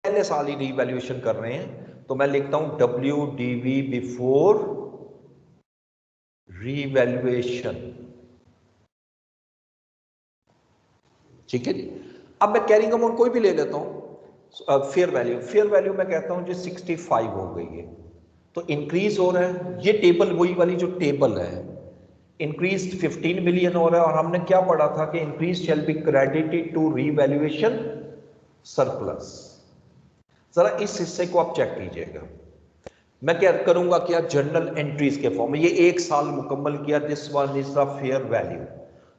पहले साल ही रीवैल्यूएशन कर रहे हैं, तो मैं लिखता हूं WDV बिफोर रीवैल्यूएशन। ठीक है जी। अब मैं कैरिंग अमाउंट कोई भी ले लेता हूं, फेयर वैल्यू मैं कहता हूं जी 65 हो गई है, तो इंक्रीज हो रहा है। ये टेबल वही वाली जो टेबल है, इंक्रीज 15 मिलियन हो रहा है, और हमने क्या पढ़ा था कि increase shall be credited to revaluation surplus. जरा इस हिस्से को आप चेक कीजिएगा। मैं क्या करूंगा, क्या जर्नल एंट्रीज के फॉर्म में, ये एक साल मुकम्मल किया, this one is the fair value,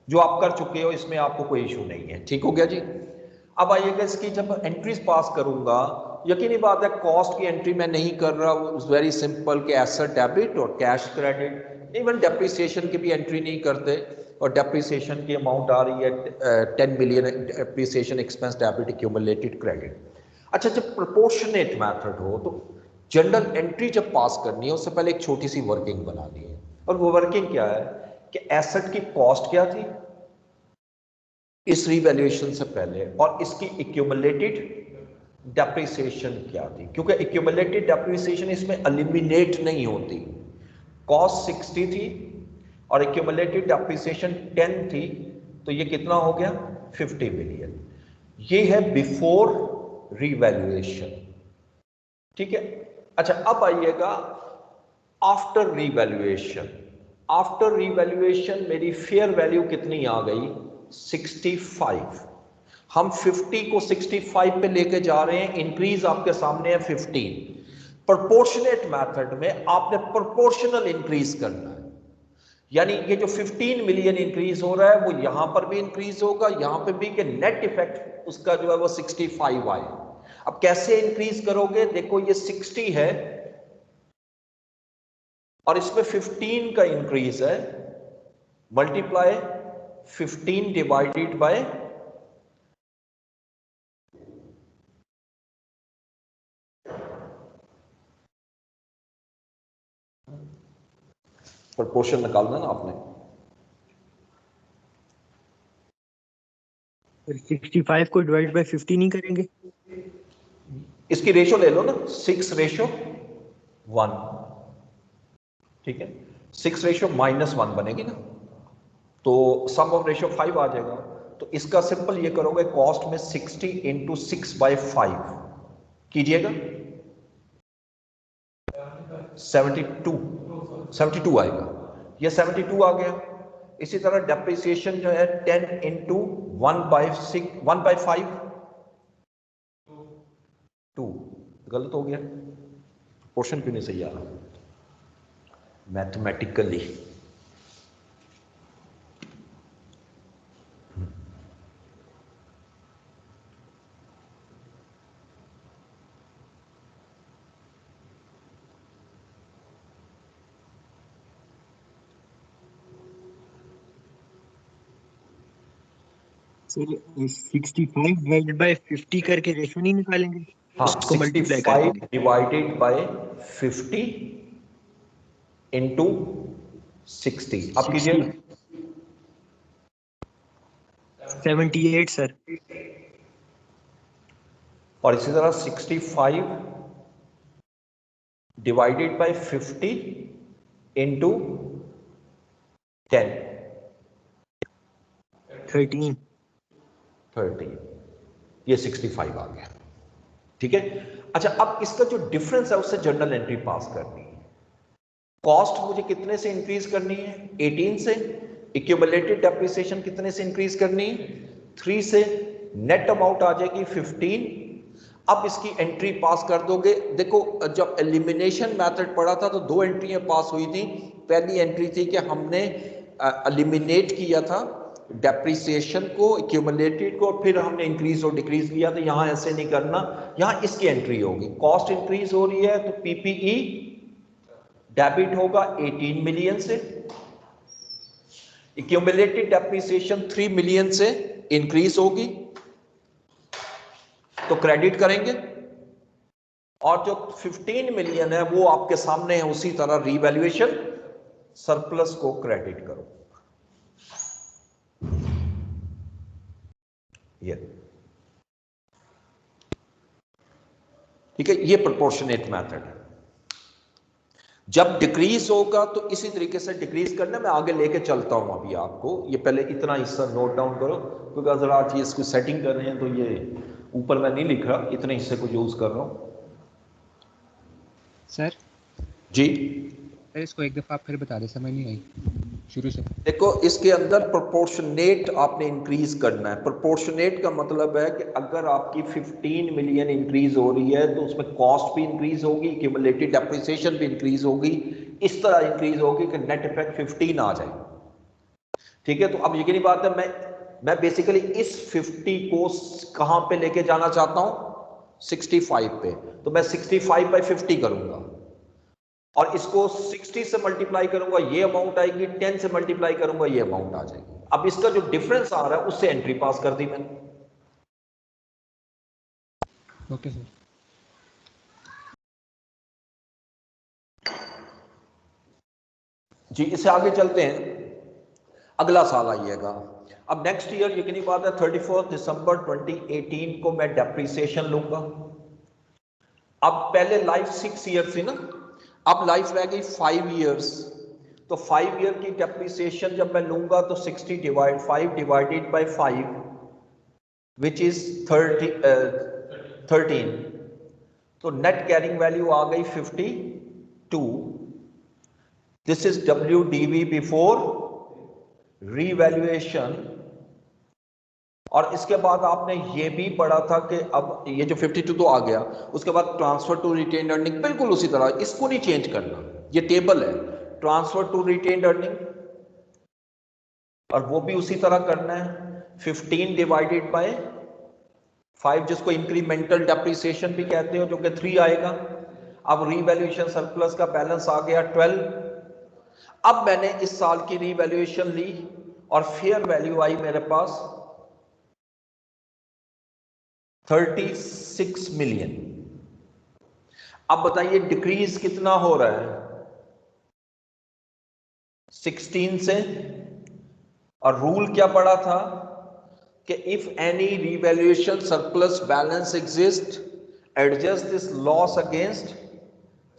जो आप कर चुके हो, इसमें आपको कोई इशू नहीं है। ठीक हो गया जी। अब आइएगा इसकी जब एंट्रीज पास करूंगा, यकीनी बात है कॉस्ट की एंट्री मैं नहीं कर रहा, वेरी सिंपल के एसेट डेबिट और कैश क्रेडिट, इवन डेप्रिसिएशन की भी एंट्री नहीं करते, और डेप्रिसिएशन की अमाउंट आ रही है 10 million, depreciation expense debit accumulated credit. अच्छा, जब प्रोपोर्शनेट मेथड हो तो जनरल एंट्री जब पास करनी है उससे पहले एक छोटी सी वर्किंग बनानी है, और वो वर्किंग क्या है कि एसेट की कॉस्ट क्या थी इस रीवैल्यूएशन से पहले, और इसकी एक्यूमुलेटेड डेप्रिसिएशन क्या थी, क्योंकि एक्यूमुलेटेड डेप्रिसिएशन इसमें एलिमिनेट नहीं होती। कॉस्ट 60 थी और एक्यूमुलेटेड डेप्रिसिएशन 10 थी, तो ये कितना हो गया 50 मिलियन। ये है बिफोर रीवैल्यूएशन। ठीक है। अच्छा, अब आइएगा आफ्टर रीवैल्यूएशन। आफ्टर रीवैल्यूएशन मेरी फेयर वैल्यू कितनी आ गई 65। हम 50 को 65 पे लेके जा रहे हैं, इंक्रीज आपके सामने है 15। प्रोपोर्शनेट मेथड में आपने प्रोपोर्शनल इंक्रीज करना है, यानी ये जो 15 मिलियन इंक्रीज हो रहा है वो यहां पर भी इंक्रीज होगा, यहां पर भी, कि नेट इफेक्ट उसका जो है वो 65 आए। अब कैसे इंक्रीज करोगे, देखो ये 60 है और इसमें 15 का इंक्रीज है, मल्टीप्लाई 15 डिवाइडेड बाय प्रोपोर्शन निकालना ना आपने। 65 को डिवाइड बाय 50 नहीं करेंगे? इसकी रेशो ले लो ना, 6:1। ठीक है, 6:-1 बनेगी ना, तो सम ऑफ रेशो 5 आ जाएगा। तो इसका सिंपल ये करोगे, कॉस्ट में 60 × 6/5 कीजिएगा, 72 आएगा, ये 72 आ गया। इसी तरह डेप्रिसिएशन जो है 10 × 1/5 2, गलत हो गया, पोर्शन क्यों नहीं सही आ रहा मैथमेटिकली। सर 65 डिवाइड बाय 50 करके रेशो नहीं निकालेंगे? हाँ, उसको मल्टीप्लाई 65 करेंगे। Divided by 50 × 60। अब कीजिए 78 सर। और इसी तरह 65 डिवाइडेड बाय 50 × 10 13, ये 65 आ गया। ठीक है। अच्छा, अब इसका जो डिफरेंस है उससे जर्नल एंट्री पास करनी है। कॉस्ट मुझे कितने से इंक्रीज करनी है 18 से, एक्यूमुलेटेड डेप्रिसिएशन कितने से इंक्रीज करनी है 3 से, नेट अमाउंट आ जाएगी 15। अब इसकी एंट्री पास कर दोगे। देखो, जब एलिमिनेशन मेथड पढ़ा था तो 2 एंट्रियां पास हुई थी। पहली एंट्री थी कि हमने एलिमिनेट किया था डेप्रिसिएशन को, एक्यूमुलेटेड को, फिर हमने इंक्रीज और डिक्रीज लिया। तो यहां ऐसे नहीं करना, यहां इसकी एंट्री होगी। कॉस्ट इंक्रीज हो रही है तो पीपीई डेबिट होगा 18 मिलियन से, एक्यूमुलेटेड डेप्रिसिएशन 3 मिलियन से इंक्रीज होगी तो क्रेडिट करेंगे, और जो 15 मिलियन है वो आपके सामने है, उसी तरह रीवैल्यूएशन सरप्लस को क्रेडिट करो। ये ठीक है, ये प्रोपोर्शनेट मेथड है। जब डिक्रीज होगा तो इसी तरीके से डिक्रीज करना, मैं आगे लेके चलता हूं अभी आपको। ये पहले इतना हिस्सा नोट डाउन करो, क्योंकि अगर आप ये इसको सेटिंग कर रहे हैं तो ये ऊपर मैं नहीं लिख रहा, इतने हिस्से को यूज कर रहा हूं सर जी। इसको एक दफा आप फिर बता दें, समझ नहीं आई शुरू से। देखो, इसके अंदर प्रोपोर्शनेट आपने इंक्रीज करना है। प्रोपोर्शनेट का मतलब है कि अगर आपकी 15 मिलियन इंक्रीज हो रही है तो उसमें कॉस्ट भी इंक्रीज होगी, क्यूमुलेटेड डेप्रिसिएशन भी इंक्रीज होगी, इस तरह इंक्रीज होगी कि नेट इफेक्ट 15 आ जाए। ठीक है, तो अब यकीनी बात है, मैं बेसिकली इस 50 को कहां पे लेके जाना चाहता हूं, 65 पे। तो मैं 65 बाई 50 करूंगा और इसको 60 से मल्टीप्लाई करूंगा, ये अमाउंट आएगी, 10 से मल्टीप्लाई करूंगा, ये अमाउंट आ जाएगी। अब इसका जो डिफरेंस आ रहा है उससे एंट्री पास कर दी मैंने। Okay sir. जी, इससे आगे चलते हैं। अगला साल आइएगा। अब नेक्स्ट ईयर यकीनी बात है 31 दिसंबर 2018 को मैं डेप्रिसिएशन लूंगा। अब पहले लाइफ 6 ईयर थी ना, अब लाइफ रह गई 5 ईयर्स। तो 5 ईयर की डेप्रिसिएशन जब मैं लूंगा तो 60 divide 5 divided by 5 which is 13। तो नेट कैरिंग वैल्यू आ गई 52। This is WDV before revaluation. और इसके बाद आपने ये भी पढ़ा था कि अब ये जो 52 तो आ गया, उसके बाद ट्रांसफर टू रिटेन्ड अर्निंग बिल्कुल उसी तरह, इसको नहीं चेंज करना। ये टेबल है, ट्रांसफर टू रिटेन्ड अर्निंग, और वो भी उसी तरह करना है। 15 डिवाइडेड बाय 5, जिसको इंक्रीमेंटल डेप्रिसिएशन भी कहते हो, जो कि 3 आएगा। अब रीवैल्यूएशन सरप्लस का बैलेंस आ गया 12। अब मैंने इस साल की रीवैल्यूएशन ली और फेयर वैल्यू आई मेरे पास 36 मिलियन। अब बताइए डिक्रीज कितना हो रहा है, 16 से। और रूल क्या पड़ा था कि if any revaluation surplus balance exist, adjust this loss against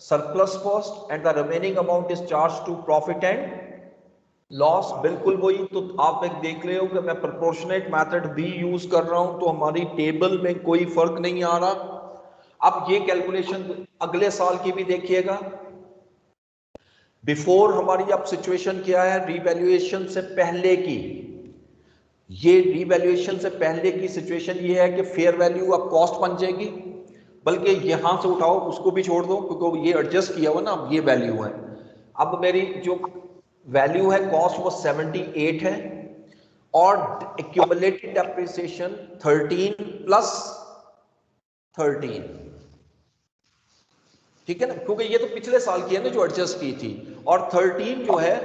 surplus cost and the remaining amount is charge to profit and loss. बिल्कुल वही। तो आप एक देख रहे हो कि मैं प्रोपोर्शनेट मेथड भी यूज कर रहा हूं, तो हमारी टेबल में कोई फर्क नहीं आ रहा। अब ये कैलकुलेशन अगले साल की भी देखिएगा। बिफोर हमारी अब सिचुएशन क्या है, रीवैल्यूएशन से पहले की। ये रीवैल्यूएशन से पहले की सिचुएशन ये है कि फेयर वैल्यू अब कॉस्ट बन जाएगी, बल्कि यहां से उठाओ, उसको भी छोड़ दो क्योंकि ये एडजस्ट किया हुआ ना, अब ये वैल्यू है। अब मेरी जो वैल्यू है कॉस्ट वो 78 है और एक्यूमुलेटेड डेप्रिसिएशन 13 प्लस 13। ठीक है ना, क्योंकि ये तो पिछले साल की है ना जो एडजस्ट की थी, और 13 जो है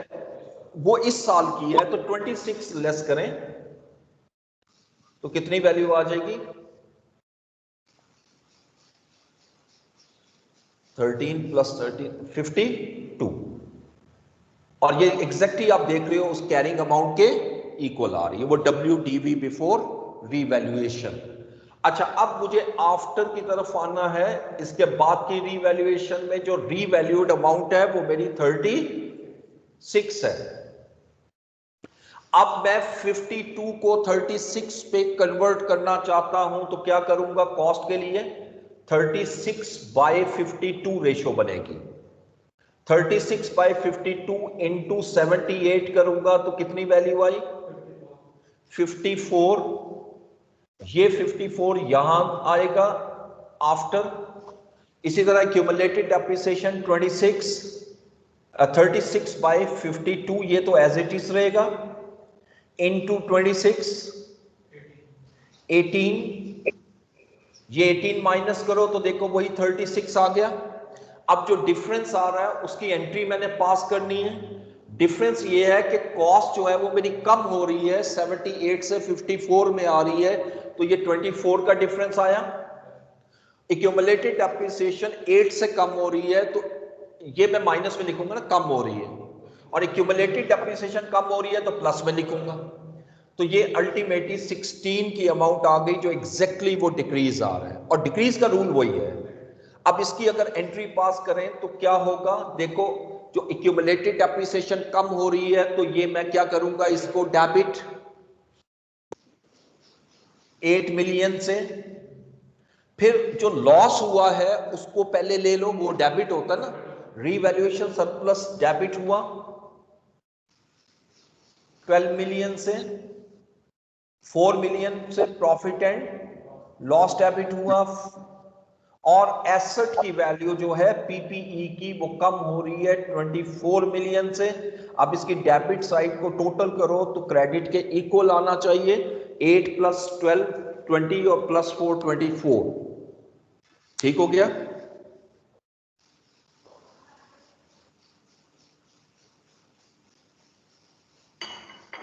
वो इस साल की है। तो 26 लेस करें तो कितनी वैल्यू आ जाएगी, 13 प्लस 13 52। और ये एग्जैक्टली आप देख रहे हो उस कैरिंग अमाउंट के इक्वल आ रही है, वो WDV बिफोर रीवैल्यूएशन। अच्छा, अब मुझे आफ्टर की तरफ आना है। इसके बाद की रीवैल्यूएशन में जो रीवैल्यूड अमाउंट है वो मेरी 36 है। अब मैं 52 को 36 पे कन्वर्ट करना चाहता हूं तो क्या करूंगा, कॉस्ट के लिए 36 बाय 52 रेशो बनेगी। 36 बाय 52 इंटू 78 करूंगा तो कितनी वैल्यू आई, 54। ये 54 यहां आएगा आफ्टर। इसी तरह क्यूमुलेटेड डेप्रिसिएशन 36 बाय 52, ये तो एज इट इज रहेगा, इंटू 26 18। ये 18 माइनस करो तो देखो वही 36 आ गया। अब जो डिफरेंस आ रहा है उसकी एंट्री मैंने पास करनी है। डिफरेंस ये है कि कॉस्ट जो है वो मेरी कम हो रही है, 78 से 54 में आ रही है, तो ये 24 का डिफरेंस आया। एक्यूमुलेटेड डेप्रिसिएशन 8 से कम हो रही है, तो ये मैं माइनस में लिखूंगा ना, कम हो रही है, और एक्यूमुलेटेड डेप्रिसिएशन कम हो रही है तो प्लस में लिखूंगा। तो ये अल्टीमेटली 16 की अमाउंट आ गई जो एग्जैक्टली वो डिक्रीज आ रहा है, और डिक्रीज का रूल वही है। अब इसकी अगर एंट्री पास करें तो क्या होगा, देखो जो एक्यूमुलेटेड डेप्रिसिएशन कम हो रही है तो ये मैं क्या करूंगा, इसको डेबिट 8 मिलियन से, फिर जो लॉस हुआ है उसको पहले ले लो, वो डेबिट होता ना, रीवैल्यूएशन सरप्लस डेबिट हुआ 12 मिलियन से, 4 मिलियन से प्रॉफिट एंड लॉस डेबिट हुआ, और एसेट की वैल्यू जो है पीपीई की वो कम हो रही है 24 मिलियन से। अब इसकी डेबिट साइड को टोटल करो तो क्रेडिट के इक्वल आना चाहिए, 8 + 12 20 और +4 24। ठीक हो गया।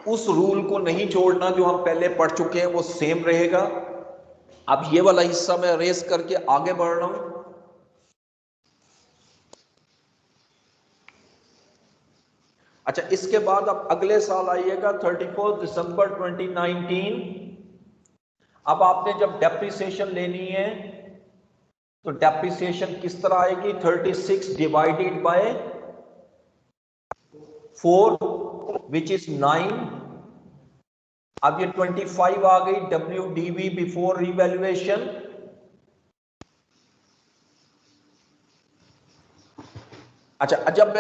उस रूल को नहीं छोड़ना जो हम पहले पढ़ चुके हैं, वो सेम रहेगा। अब ये वाला हिस्सा मैं रेस करके आगे बढ़ रहा हूं। अच्छा, इसके बाद अब अगले साल आइएगा 31 दिसंबर 2019। अब आपने जब डेप्रिसिएशन लेनी है तो डेप्रिसिएशन किस तरह आएगी, 36 डिवाइडेड बाय 4 विच इज 9। अब ये 25 आ गई WDV बिफोर रिवैल्यूएशन। अच्छा, जब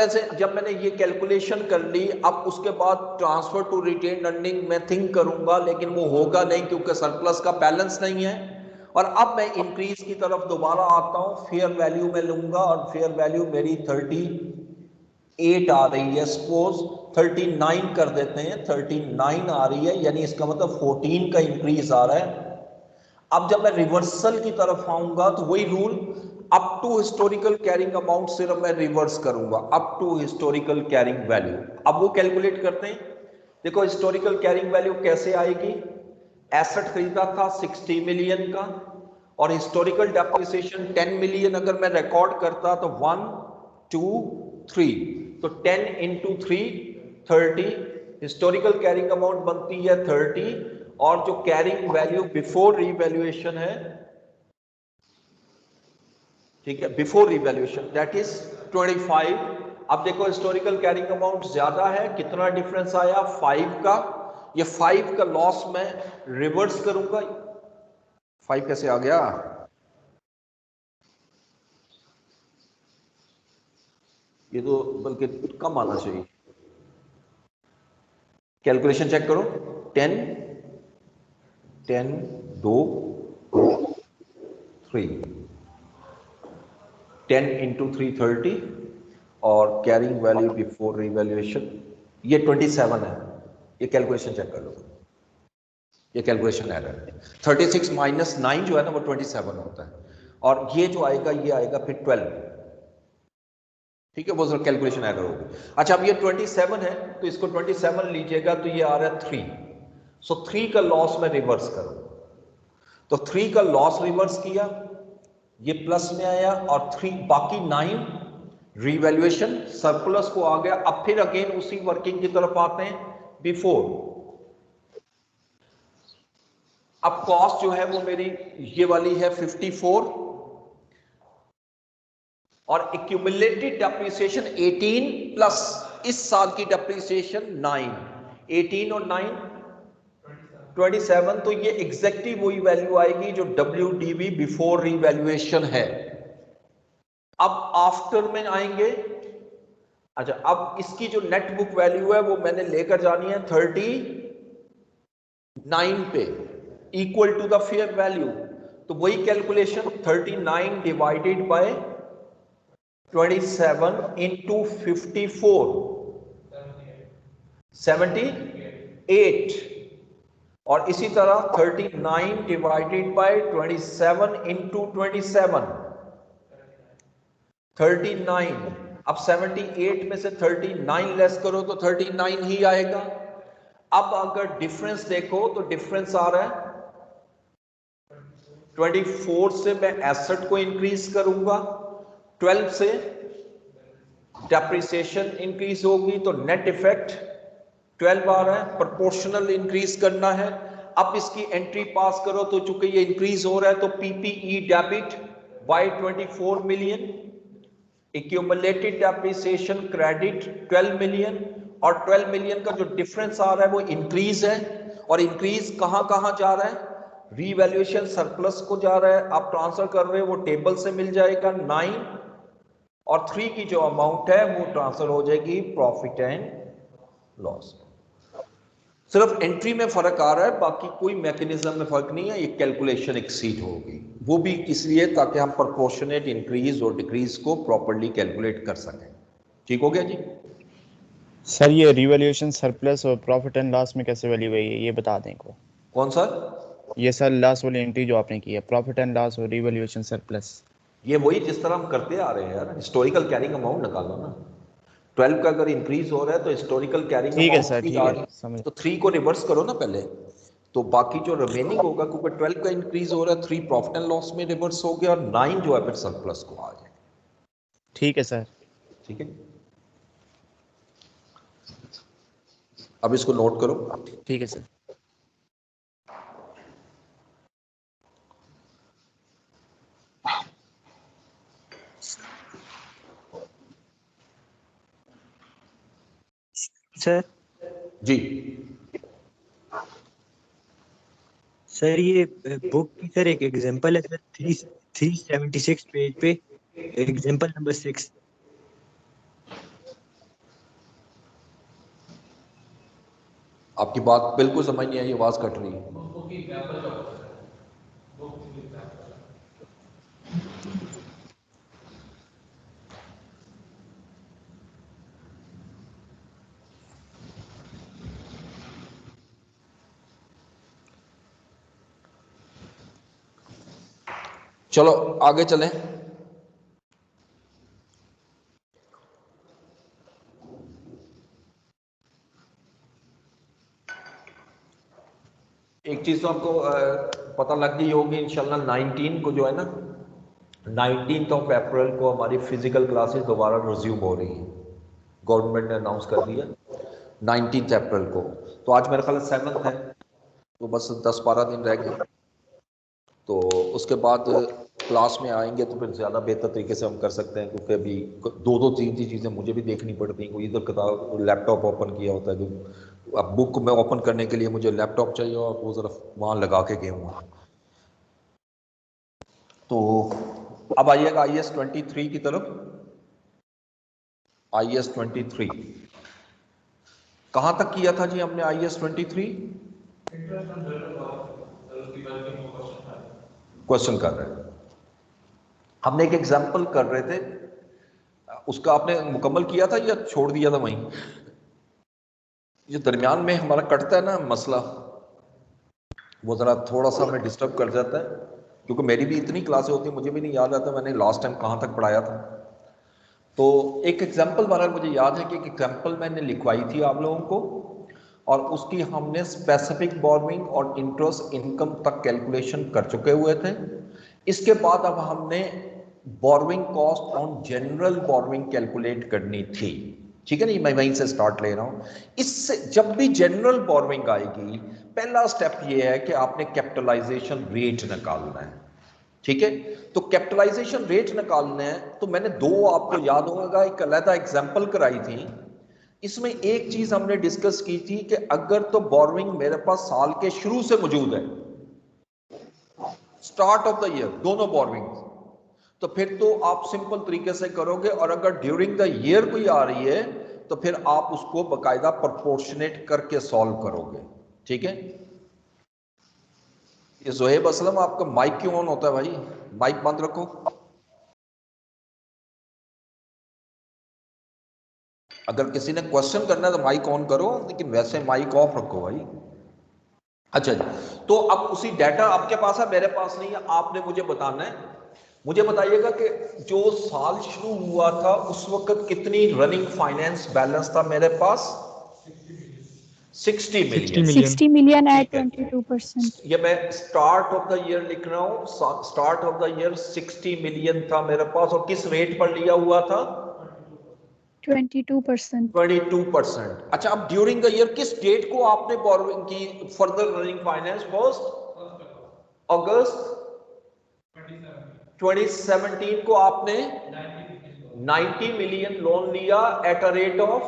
मैंने ये कैलकुलेशन कर ली, अब उसके बाद ट्रांसफर टू रिटेन अर्निंग मैं थिंक करूंगा, लेकिन वो होगा नहीं क्योंकि सरप्लस का बैलेंस नहीं है। और अब मैं इंक्रीज की तरफ दोबारा आता हूं, फेयर वैल्यू में लूंगा और फेयर वैल्यू मेरी 38 आ रही है, सपोज 39 कर देते हैं, 39 आ रही है, यानी इसका मतलब 14 का इंक्रीज आ रहा है। अब जब मैं रिवर्सल की तरफ आऊंगा तो वही rule, up to historical carrying amount सिर्फ मैं रिवर्स करूंगा, up to historical carrying value. अब वो कैलकुलेट करते हैं। देखो हिस्टोरिकल कैरिंग वैल्यू कैसे आएगी, एसेट खरीदा था 60 मिलियन का और हिस्टोरिकल डेप्रिसिएशन 10 मिलियन अगर मैं रिकॉर्ड करता तो 1 2 3, तो 10 × 3 30, हिस्टोरिकल कैरिंग अमाउंट बनती है 30, और जो कैरिंग वैल्यू बिफोर रिवैल्यूएशन है, ठीक है, बिफोर रिवैल्यूएशन दैट इज 25। अब देखो हिस्टोरिकल कैरिंग अमाउंट ज्यादा है, कितना डिफरेंस आया 5 का। ये 5 का लॉस मैं रिवर्स करूंगा। 5 कैसे आ गया, ये तो बल्कि कम आना चाहिए, कैलकुलेशन चेक करो। 10 2 3, 10 × 3 30, और कैरिंग वैल्यू बिफोर रिवैल्यूएशन ये 27 है। ये कैलकुलेशन चेक कर लो, ये कैलकुलेशन एरर है। 36 - 9 जो है ना वो 27 होता है, और ये जो आएगा ये आएगा फिर 12। ठीक है, वो कैलकुलेशन एरर होगी। अच्छा, अब ये 27 है तो इसको 27 लीजिएगा तो ये आ रहा है 3। सो 3 का लॉस में रिवर्स करो, तो 3 का लॉस रिवर्स किया, ये प्लस में आया, और 3 बाकी 9 रिवैल्यूएशन सरप्लस को आ गया। अब फिर अगेन उसी वर्किंग की तरफ आते हैं, बिफोर। अब कॉस्ट जो है वो मेरी ये वाली है 54, और एक्यूमुलेटेड डेप्रिसिएशन 18 प्लस इस साल की डेप्रिसिएशन 9, 18 और 9 27, तो ये एग्जैक्टली वही वैल्यू आएगी जो WDV बिफोर रिवैल्यूएशन है। अब आफ्टर में आएंगे। अच्छा, अब इसकी जो नेट बुक वैल्यू है वो मैंने लेकर जानी है 39 पे, equal to the fair value. तो वही कैलकुलेशन 39 डिवाइडेड बाय 27 into 54, 78, और इसी तरह 39 डिवाइडेड बाय 27 into 27, 39। अब 78 में से 39 लेस करो तो 39 ही आएगा। अब अगर डिफरेंस देखो तो डिफरेंस आ रहा है 24 से मैं एसेट को इंक्रीज करूंगा, 12 से डेप्रिसिएशन इंक्रीज होगी, तो नेट इफेक्ट 12 आ रहा है, प्रोपोर्शनल इंक्रीज करना है। अब इसकी एंट्री पास करो तो चूंकि ये इंक्रीज हो रहा है तो PPE debit bye 24 million, accumulated depreciation credit 12 million, और 12 मिलियन का जो डिफरेंस आ रहा है वो इंक्रीज है, और इंक्रीज कहां कहां जा रहा है, रीवैल्यूएशन सरप्लस को जा रहा है। आप ट्रांसफर कर रहे हो वो टेबल से मिल जाएगा 9, और 3 की जो अमाउंट है वो ट्रांसफर हो जाएगी प्रॉफिट एंड लॉस। सिर्फ एंट्री में फर्क आ रहा है, बाकी कोई मैकेनिज्म में फर्क नहीं है। ये कैलकुलेशन एक्सीड होगी, वो भी इसलिए ताकि हम प्रोपोर्शनेट इंक्रीज और डिक्रीज को प्रॉपर्ली कैलकुलेट कर सकें। ठीक हो गया जी? सर ये रिवैल्यूएशन सरप्लस और प्रॉफिट एंड लॉस में कैसे वैल्यू है ये बता दें को। कौन सा? ये सर लास्ट वाली एंट्री जो आपने की है, प्रॉफिट एंड लॉस और रिवैल्यूएशन सरप्लस। ये वही जिस तरह हम करते आ रहे हैं यार, हिस्टोरिकल कैरिंग अमाउंट निकालो ना। 12 का अगर इंक्रीज हो रहा है तो हिस्टोरिकल कैरिंग ठीक है अमाउंट सर, ठीक है समझ। तो 3 को रिवर्स करो ना पहले, तो बाकी जो रिमेनिंग होगा, क्योंकि 12 का इंक्रीज हो रहा है, 3 प्रॉफिट एंड लॉस में रिवर्स हो गया, और 9 जो है फिर सरप्लस को आ जाए। ठीक है सर। ठीक है, अब इसको नोट करो। ठीक है सर। सर जी सर ये बुक की सर एक एग्जांपल है सर, 376 पेज पे एग्जांपल नंबर 6। आपकी बात बिल्कुल समझ नहीं आई, आवाज कट रही है। चलो आगे चलें। एक चीज तो आपको पता लग गई होगी इंशाल्लाह, 19 को जो है ना, 19 अप्रैल को हमारी फिजिकल क्लासेस दोबारा रिज्यूम हो रही हैं। गवर्नमेंट ने अनाउंस कर दिया 19 अप्रैल को। तो आज मेरा ख्याल 7 है, तो बस 10-12 दिन रह गए। तो उसके बाद क्लास में आएंगे तो फिर ज़्यादा बेहतर तरीके से हम कर सकते हैं, क्योंकि अभी 2-3 चीज़ें मुझे भी देखनी पड़ती हैं। कोई इधर किताब लैपटॉप ओपन किया होता है, तो अब बुक में ओपन करने के लिए मुझे लैपटॉप चाहिए, और वो ज़रा वहाँ लगा के गए हुआ। तो अब आइएगा IAS 23 की तरफ। IAS 23 कहाँ तक किया था जी हमने? IAS 23 क्वेश्चन कर रहे हैं हमने, एक एग्जाम्पल कर रहे थे, उसका आपने मुकम्मल किया था या छोड़ दिया था वहीं? जो दरमियान में हमारा कटता है ना मसला, वो ज़रा थोड़ा सा हमें डिस्टर्ब कर जाता है, क्योंकि मेरी भी इतनी क्लासें होती हैं, मुझे भी नहीं याद आता मैंने लास्ट टाइम कहाँ तक पढ़ाया था। तो एक एग्जाम्पल बहरहाल मुझे याद है कि एक एग्जाम्पल मैंने लिखवाई थी आप लोगों को, और उसकी हमने स्पेसिफिक बोरोइंग और इंटरेस्ट इनकम तक कैलकुलेशन कर चुके हुए थे। इसके बाद अब हमने borrowing cost on general borrowing calculate करनी थी। ठीक है ना, मैं वहीं से स्टार्ट ले रहा हूं। इससे जब भी जनरल बोरोइंग आएगी, पहला स्टेप ये है कि आपने कैपिटलाइजेशन रेट निकालना है। ठीक है, तो कैपिटलाइजेशन रेट निकालना है, तो मैंने 2 आपको याद होगा एक अलग एग्जांपल कराई थी। इसमें एक चीज हमने डिस्कस की थी कि अगर तो बोरोइंग मेरे पास साल के शुरू से मौजूद है, स्टार्ट ऑफ द ईयर, दोनों बोरोइंग, तो फिर तो आप सिंपल तरीके से करोगे, और अगर ड्यूरिंग द ईयर कोई आ रही है तो फिर आप उसको बकायदा प्रोपोर्शनेट करके सॉल्व करोगे। ठीक है, ये जोहेब असलम आपका माइक क्यों ऑन होता है भाई? माइक बंद रखो। अगर किसी ने क्वेश्चन करना है तो माइक ऑन करो, लेकिन वैसे माइक ऑफ रखो भाई। अच्छा जी, तो अब उसी डाटा आपके पास है, मेरे पास नहीं है, आपने मुझे बताना है। मुझे बताइएगा कि जो साल शुरू हुआ था उस वक्त कितनी रनिंग फाइनेंस बैलेंस था मेरे पास? 60 मिलियन। 60 million at 22%. ये मैं स्टार्ट ऑफ द ईयर लिख रहा हूं, start of the year 60 million था मेरे पास, और किस रेट पर लिया हुआ था? 22%. 22%। अच्छा, अब ड्यूरिंग द ईयर किस डेट को आपने बोरोइंग की फर्दर रनिंग फाइनेंस? फर्स्ट अगस्त 2017 को आपने 90 मिलियन लोन लिया एट अ रेट ऑफ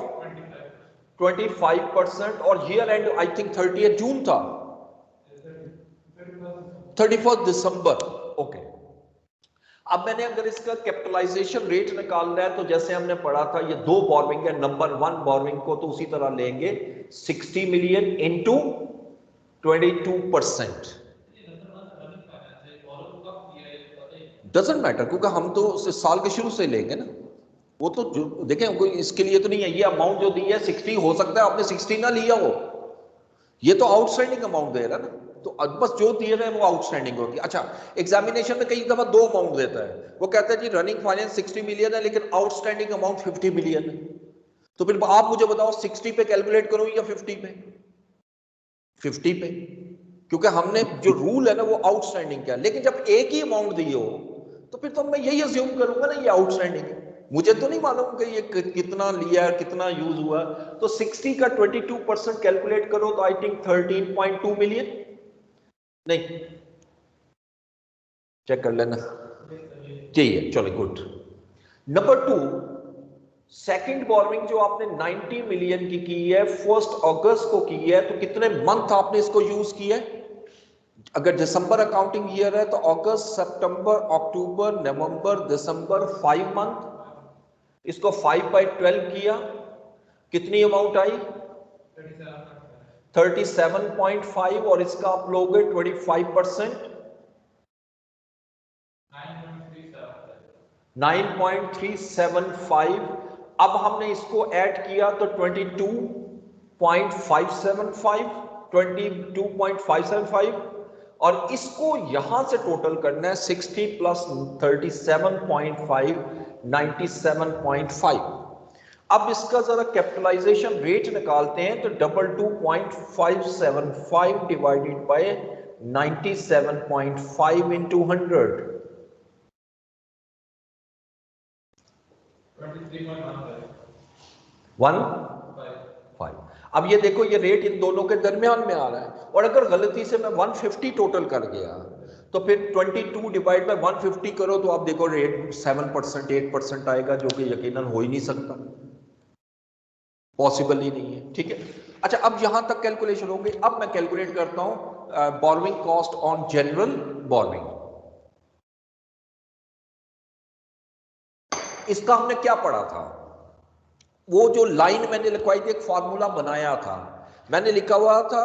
25%, और ईयर एंड आई थिंक 30 जून था, 31 दिसंबर। ओके, अब मैंने अगर इसका कैपिटलाइजेशन रेट निकालना है तो जैसे हमने पढ़ा था ये दो बोरोइंग है, नंबर 1 बोरोइंग को तो उसी तरह लेंगे 60 मिलियन इंटू 22%। डजंट मैटर, क्योंकि हम तो साल के शुरू से लेंगे ना, वो तो देखें कोई इसके लिए तो नहीं है, ये अमाउंट जो दी है 60 हो सकता है आपने 60 ना लिया हो, ये तो आउटस्टैंडिंग अमाउंट दे रहा है ना, तो बस जो दिए रहे वो आउटस्टैंडिंग होगी। अच्छा, एग्जामिनेशन में कई दफा दो अमाउंट देता है, वो कहता है जी रनिंग फाइनेंस 60 मिलियन है लेकिन आउटस्टैंडिंग अमाउंट 50 मिलियन है, तो फिर आप मुझे बताओ 60 पे कैलकुलेट करूं या 50 पे? 50 पे, क्योंकि हमने जो रूल है ना वो आउटस्टैंडिंग का है। लेकिन जब एक ही अमाउंट दी हो तो फिर तो मैं यही अज्यूम करूंगा ना ये आउटस्टैंडिंग है, मुझे तो नहीं मालूम कि ये कितना लिया है, कितना यूज हुआ। तो 60 का 22% कैलकुलेट करो तो आई थिंक 13.2 मिलियन, नहीं चेक कर लेना, चाहिए, चलो गुड। नंबर 2, सेकंड बोरोइंग जो आपने 90 मिलियन की है 1 अगस्त को की है, तो कितने मंथ आपने इसको यूज किया है? अगर दिसंबर अकाउंटिंग ईयर है तो अगस्त, सितंबर, अक्टूबर, नवंबर, दिसंबर, 5 मंथ। इसको 5/12 किया, कितनी अमाउंट आई? 37.5, और इसका आप लोगे 25%, 9.375। अब हमने इसको ऐड किया तो 22.575, और इसको यहां से टोटल करना है 60 प्लस 37.5, 97.5। अब इसका जरा कैपिटलाइजेशन रेट निकालते हैं तो 22.575 डिवाइडेड बाय 97.5 इंटू 100, 1.5। अब ये देखो ये रेट इन दोनों के दरमियान में आ रहा है, और अगर गलती से मैं 150 टोटल कर गया तो फिर 22 डिवाइड बाय 150 करो तो आप देखो रेट 7%, 8% आएगा, जो कि यकीनन हो ही नहीं सकता, पॉसिबल ही नहीं है। ठीक है, अच्छा अब यहां तक कैलकुलेशन हो गई। अब मैं कैलकुलेट करता हूं borrowing cost on general borrowing. इसका हमने क्या पढ़ा था? वो जो लाइन मैंने लिखवाई थी, एक फार्मूला बनाया था, मैंने लिखा हुआ था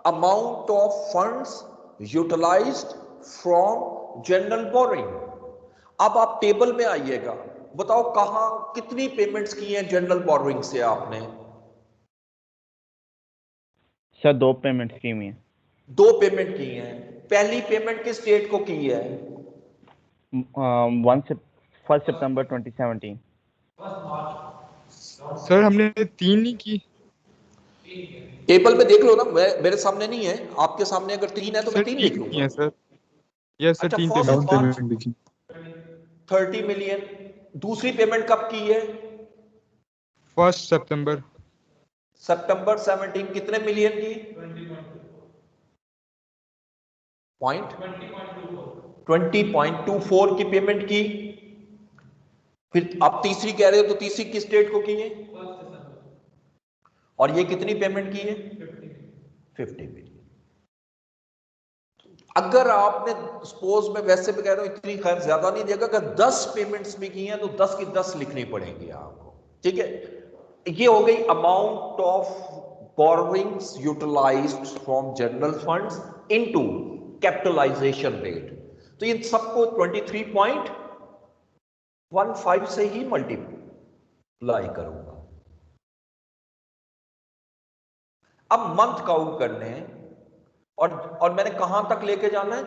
amount of funds utilized from general borrowing. अब आप टेबल में आइएगा, बताओ कहां कितनी पेमेंट्स की हैं जनरल बोरोइंग से आपने? सर 2 पेमेंट्स की हुई हैं। 2 पेमेंट की हैं। पहली पेमेंट किस डेट को की है? 1 सितंबर 2017। सर हमने 3 नहीं की। टेबल में देख लो ना, मेरे सामने नहीं है, आपके सामने अगर 3 है तो मैं 3 लिख लूंगा। सर यस सर, अच्छा, 3 फर्स्ट पेमेंट भी की। 30 मिलियन। दूसरी पेमेंट कब की है? 1 सितंबर। सितंबर 17 कितने मिलियन की? 20.24 की पेमेंट की। फिर आप तीसरी कह रहे हो तो तीसरी किस डेट को की है? और ये कितनी पेमेंट की है? 50 मिलियन। अगर आपने सपोज में वैसे भी कह रहा हूं इतनी खैर ज्यादा नहीं देगा, अगर 10 पेमेंट्स भी की हैं तो 10 की 10 लिखनी पड़ेंगी आपको। ठीक है, ये हो गई amount of borrowings utilized from general funds into capitalization rate. तो इन सबको 23.15 से ही मल्टीप्लाई करूंगा। अब मंथ काउंट करने हैं, और मैंने कहां तक लेके जाना है?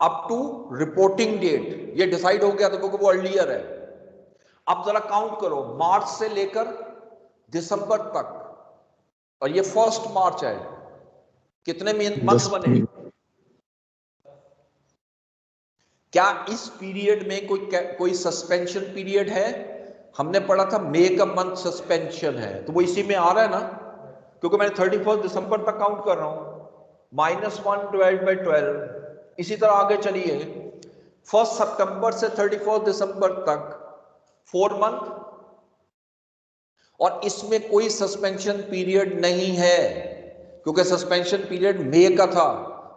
Up to reporting date. ये डिसाइड हो गया था क्योंकि वो अर्लियर है। अब जरा काउंट करो, मार्च से लेकर दिसंबर तक, और ये 1 मार्च है, कितने मंथ बने? क्या इस पीरियड में कोई सस्पेंशन पीरियड है? हमने पढ़ा था मई का मंथ सस्पेंशन है, तो वो इसी में आ रहा है ना, क्योंकि मैंने 31 दिसंबर तक काउंट कर रहा हूं। -1 डिवाइड बाय 12। इसी तरह आगे चलिए, 1 सितंबर से 31 दिसंबर तक 4 मंथ, और इसमें कोई सस्पेंशन पीरियड नहीं है क्योंकि सस्पेंशन पीरियड मई का था,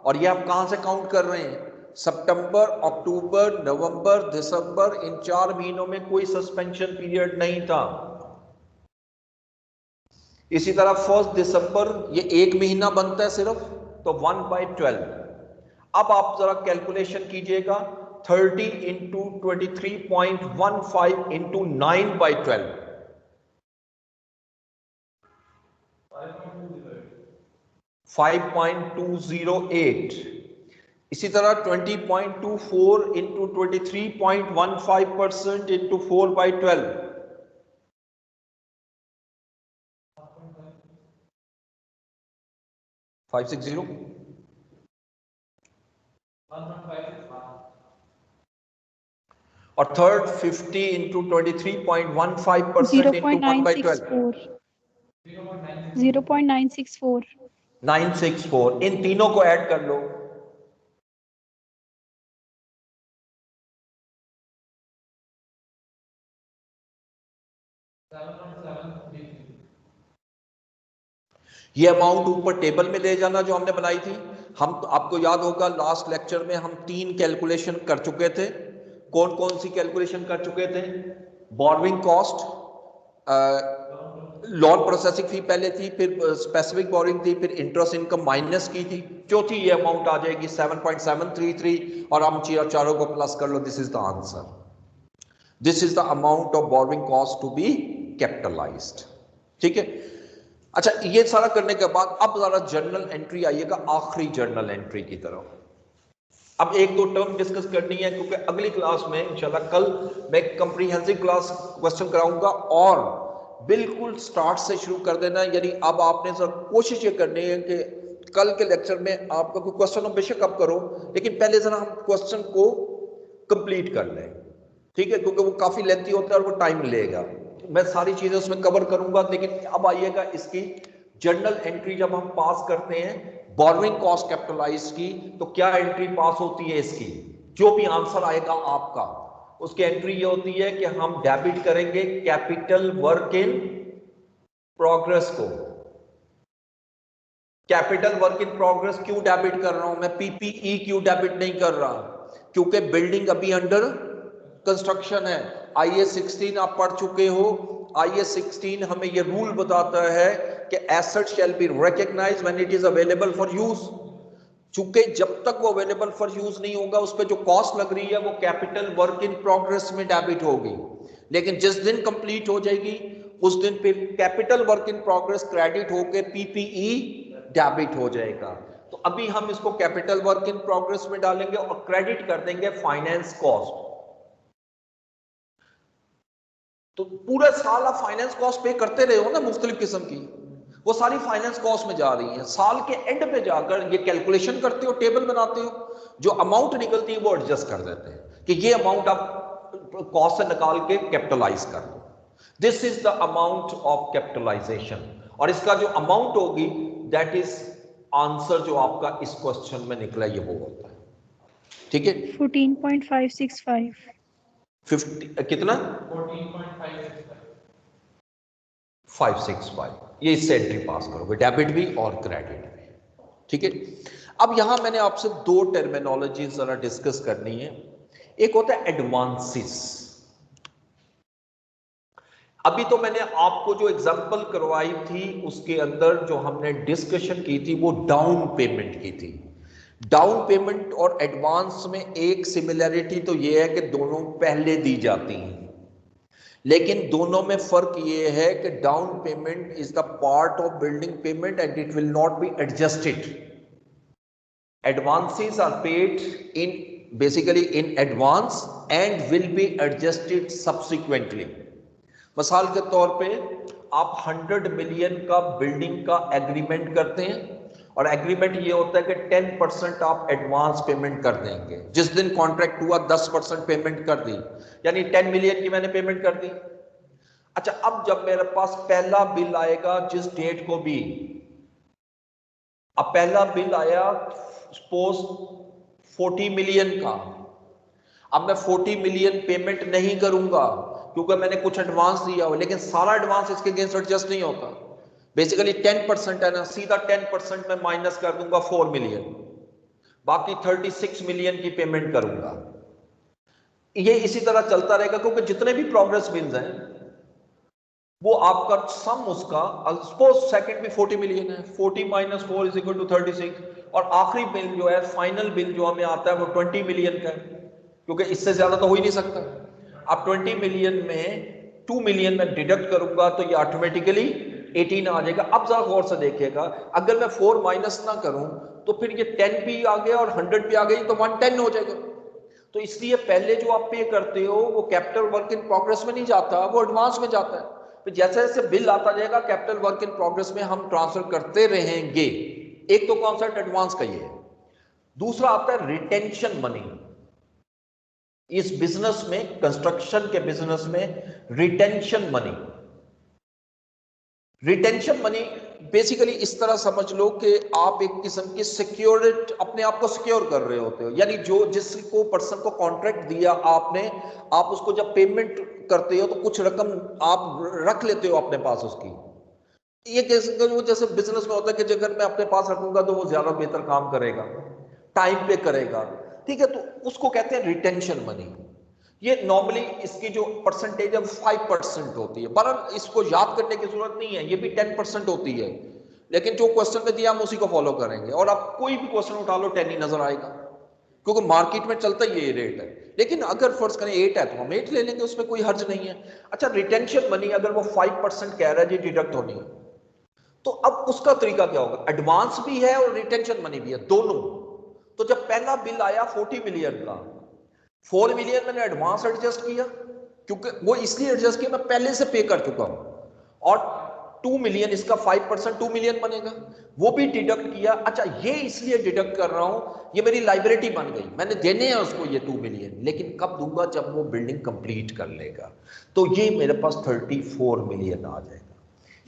और ये आप कहां से काउंट कर रहे हैं? सितंबर, अक्टूबर, नवंबर, दिसंबर, इन 4 महीनों में कोई सस्पेंशन पीरियड नहीं था। इसी तरह 1 दिसंबर, ये 1 महीना बनता है सिर्फ, तो 1/12। अब आप जरा कैलकुलेशन कीजिएगा, 30 इंटू 23.15 इंटू 9/12, 5.208। इसी तरह 20.24 इंटू 23.15% इंटू 4/12, 560। और थर्ड 50 इंटू 23.15% इंटू 1/12, 0.964 964। इन तीनों को ऐड कर लो, ये अमाउंट ऊपर टेबल में ले जाना जो हमने बनाई थी। हम, आपको याद होगा लास्ट लेक्चर में हम 3 कैलकुलेशन कर चुके थे। कौन कौन सी कैलकुलेशन कर चुके थे? Borrowing cost, loan processing fee पहले थी, फिर स्पेसिफिक बोरिंग थी, फिर इंटरेस्ट इनकम माइनस की थी। चौथी ये अमाउंट आ जाएगी 7.733, और हम चारों को प्लस कर लो, this is the answer. This is the amount of borrowing cost to be capitalised. ठीक है। अच्छा, ये सारा करने के बाद अब जरा जर्नल एंट्री आइएगा, आखिरी जर्नल एंट्री की तरफ। अब 1-2 टर्म डिस्कस करनी है क्योंकि अगली क्लास में इंशाल्लाह कल मैं कंप्रीहेंसिव क्लास क्वेश्चन कराऊंगा, और बिल्कुल स्टार्ट से शुरू कर देना। यानी अब आपने सर कोशिश ये करनी है कि कल के लेक्चर में आपका कोई क्वेश्चन हो बेशक आप करो, लेकिन पहले जरा हम क्वेश्चन को कंप्लीट कर लें, ठीक है, क्योंकि वो काफी लेंथी होता है और वो टाइम लेगा। मैं सारी चीजें उसमें कवर करूंगा, लेकिन अब आइएगा इसकी जर्नल एंट्री जब हम पास करते हैं बोरोइंग कॉस्ट कैपिटलाइज की, तो क्या एंट्री पास होती है इसकी? जो भी आंसर आएगा आपका, उसकी एंट्री ये होती है कि हम डेबिट करेंगे कैपिटल वर्क इन प्रोग्रेस को। कैपिटल वर्क इन प्रोग्रेस क्यों डेबिट कर रहा हूं मैं? पीपीई क्यों डेबिट नहीं कर रहा? क्योंकि बिल्डिंग अभी अंडर कंस्ट्रक्शन है। IAS 16 आप पढ़ चुके हो। IAS 16 हमें ये रूल बताता है कि asset shall be recognized when it is available for use. चूंकि जब तक वो अवेलेबल फॉर यूज नहीं होगा, उस पर जो कॉस्ट लग रही है वो कैपिटल वर्क इन प्रोग्रेस में डेबिट होगी। लेकिन जिस दिन कंप्लीट हो जाएगी उस दिन पे capital work in progress credit होकर पीपीई डेबिट हो जाएगा। तो अभी हम इसको कैपिटल वर्क इन प्रोग्रेस में डालेंगे और क्रेडिट कर देंगे फाइनेंस कॉस्ट। तो पूरा साल आप फाइनेंस कॉस्ट पे करते रहे हो ना, मुख्तलिफ किस्म की, वो सारी फाइनेंस कॉस्ट में जा रही है। साल के एंड पे जाकर ये कैलकुलेशन करते हो, टेबल बनाते हो, जो अमाउंट निकलती है वो एडजस्ट कर देते हैं कि ये अमाउंट आप कॉस्ट से निकाल के कैपिटलाइज कर दो। This is the amount of capitalization, और इसका जो अमाउंट होगी दैट इज आंसर जो आपका इस क्वेश्चन में निकला ये वो होता है। ठीक है, 14.565 50 कितना 565, ये इससे एंट्री पास करोगे, डेबिट भी और क्रेडिट भी। ठीक है। अब यहां मैंने आपसे 2 टर्मिनोलॉजी जरा डिस्कस करनी है। एक होता है एडवांसेस। अभी तो मैंने आपको जो एग्जांपल करवाई थी उसके अंदर जो हमने डिस्कशन की थी वो डाउन पेमेंट की थी। डाउन पेमेंट और एडवांस में एक सिमिलरिटी तो ये है कि दोनों पहले दी जाती हैं, लेकिन दोनों में फर्क ये है कि down payment is the part of building payment and it will not be adjusted. Advances are paid in basically in advance and will be adjusted subsequently. मिसाल के तौर पे आप 100 मिलियन का बिल्डिंग का एग्रीमेंट करते हैं, और एग्रीमेंट ये होता है कि 10% आप एडवांस पेमेंट कर देंगे। जिस दिन कॉन्ट्रैक्ट हुआ 10% पेमेंट कर दी, यानी 10 मिलियन की मैंने पेमेंट कर दी। अच्छा, अब जब मेरे पास पहला बिल आएगा जिस डेट को भी, अब पहला बिल आया सपोज 40 मिलियन का, अब मैं 40 मिलियन पेमेंट नहीं करूंगा क्योंकि मैंने कुछ एडवांस दिया हो, लेकिन सारा एडवांस इसके अगेंस्ट एडजस्ट नहीं होता। बेसिकली 10% है ना, सीधा 10% में माइनस कर दूंगा 4 मिलियन, बाकी 36 मिलियन की पेमेंट करूंगा। ये इसी तरह चलता रहेगा क्योंकि जितने भी प्रोग्रेस बिल्स हैं वो आपका सम उसका, सपोज सेकंड भी 40 मिलियन है, 40 माइनस 4 इज इक्वल टू 36, और आखिरी बिल जो है, फाइनल बिल जो हमें आता है वो 20 मिलियन का है, क्योंकि इससे ज्यादा तो हो ही नहीं सकता। अब 20 मिलियन में 2 मिलियन में डिडक्ट करूंगा तो ये ऑटोमेटिकली 18 आ जाएगा। अब जरा गौर से देखिएगा, अगर मैं 4 माइनस ना करूं तो फिर ये 10 भी आ गया और 100 भी आ गई तो 110 हो जाएगा। तो इसलिए पहले जो आप पे करते हो वो कैपिटल वर्क इन प्रोग्रेस में नहीं जाता, वो एडवांस में जाता है। तो जैसे जैसे बिल आता जाएगा कैपिटल वर्क इन प्रोग्रेस में हम ट्रांसफर करते रहेंगे। एक तो कॉन्सेप्ट एडवांस का ये है। दूसरा आता है रिटेंशन मनी। इस बिजनेस में, कंस्ट्रक्शन के बिजनेस में retention money, retention money basically इस तरह समझ लो कि आप एक किस्म की सिक्योरिटी, अपने आप को सिक्योर कर रहे होते हो। यानी जो जिसको पर्सन को कॉन्ट्रैक्ट दिया आपने, आप उसको जब पेमेंट करते हो तो कुछ रकम आप रख लेते हो अपने पास उसकी। ये जैसे बिजनेस में होता है कि अगर मैं अपने पास रखूंगा तो वो ज्यादा बेहतर काम करेगा, टाइम पे करेगा, ठीक है, तो उसको कहते हैं रिटेंशन मनी। ये नॉर्मली इसकी जो परसेंटेज है 5% होती है, पर इसको याद करने की जरूरत नहीं है, ये भी 10% होती है, लेकिन जो क्वेश्चन में दिया हम उसी को फॉलो करेंगे। और आप कोई भी क्वेश्चन उठा लो 10 ही नजर आएगा, क्योंकि मार्केट में चलता ही ये रेट है। लेकिन अगर फर्ज करें 8 है तो हम 8 ले लेंगे, उसमें कोई हर्ज नहीं है। अच्छा, रिटेंशन मनी अगर वो 5% कह रहा है जी डिडक्ट होनी है, तो अब उसका तरीका क्या होगा? एडवांस भी है और रिटेंशन मनी भी है, दोनों। तो जब पहला बिल आया 40 मिलियन का, 4 मिलियन मैंने एडवांस एडजस्ट किया, क्योंकि वो इसलिए एडजस्ट किया मैं पहले से पे कर चुका हूं, और 2 मिलियन इसका 5% 2 मिलियन बनेगा, वो भी डिडक्ट किया। अच्छा, ये इसलिए डिडक्ट कर रहा हूं, ये मेरी लाइबिलिटी बन गई, मैंने देने हैं उसको ये 2 मिलियन, लेकिन कब दूंगा? जब वो बिल्डिंग कंप्लीट कर लेगा, तो ये मेरे पास 34 मिलियन आ जाएगा।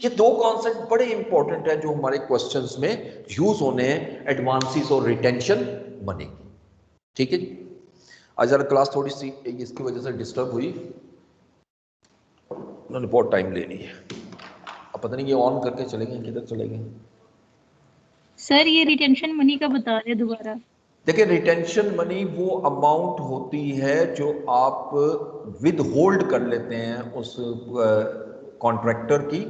ये दो कॉन्सेप्ट बड़े इंपॉर्टेंट है जो हमारे क्वेश्चंस में यूज होने हैं, एडवांसेस और रिटेंशन मनी। ठीक है जी, आज जरा क्लास थोड़ी सी इसकी वजह से डिस्टर्ब हुई, उन्होंने बहुत टाइम ले ली है। अब पता नहीं ये ऑन करके चले गए, किधर चले गए? सर ये रिटेंशन मनी का बता रहे दोबारा। देखिए, रिटेंशन मनी वो अमाउंट होती है जो आप विद होल्ड कर लेते हैं उस कॉन्ट्रैक्टर की,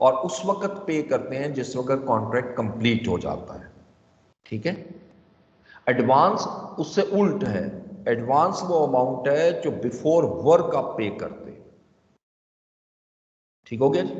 और उस वक्त पे करते हैं जिस वक्त कॉन्ट्रैक्ट कंप्लीट हो जाता है। ठीक है, एडवांस उससे उल्ट है। एडवांस वो अमाउंट है जो बिफोर वर्क आप पे करते हैं। ठीक हो गया जी?